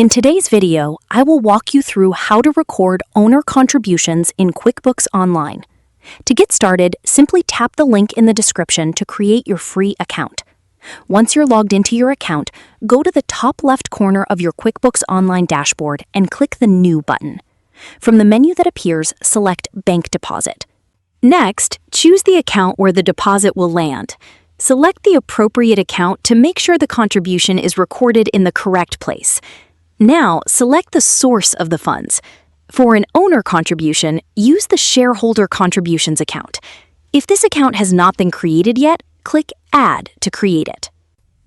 In today's video, I will walk you through how to record owner contributions in QuickBooks Online. To get started, simply tap the link in the description to create your free account. Once you're logged into your account, go to the top left corner of your QuickBooks Online dashboard and click the New button. From the menu that appears, select Bank Deposit. Next, choose the account where the deposit will land. Select the appropriate account to make sure the contribution is recorded in the correct place. Now, select the source of the funds. For an owner contribution, use the Shareholder Contributions account. If this account has not been created yet, click Add to create it.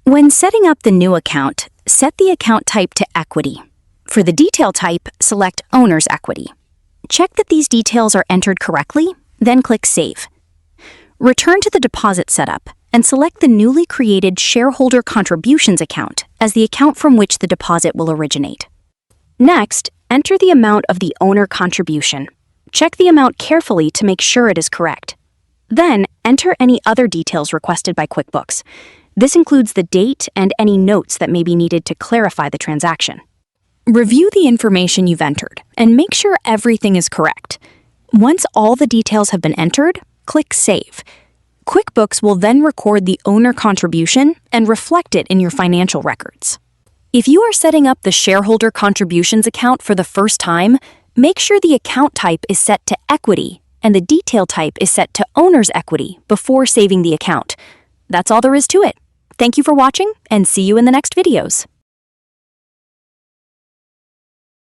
When setting up the new account, set the account type to Equity. For the detail type, select Owner's Equity. Check that these details are entered correctly, then click Save. Return to the deposit setup and select the newly created Shareholder Contributions account as the account from which the deposit will originate. Next, enter the amount of the owner contribution. Check the amount carefully to make sure it is correct. Then, enter any other details requested by QuickBooks. This includes the date and any notes that may be needed to clarify the transaction. Review the information you've entered and make sure everything is correct. Once all the details have been entered, click Save. QuickBooks will then record the owner contribution and reflect it in your financial records. If you are setting up the Shareholder Contributions account for the first time, make sure the account type is set to Equity and the detail type is set to Owner's Equity before saving the account. That's all there is to it. Thank you for watching and see you in the next videos.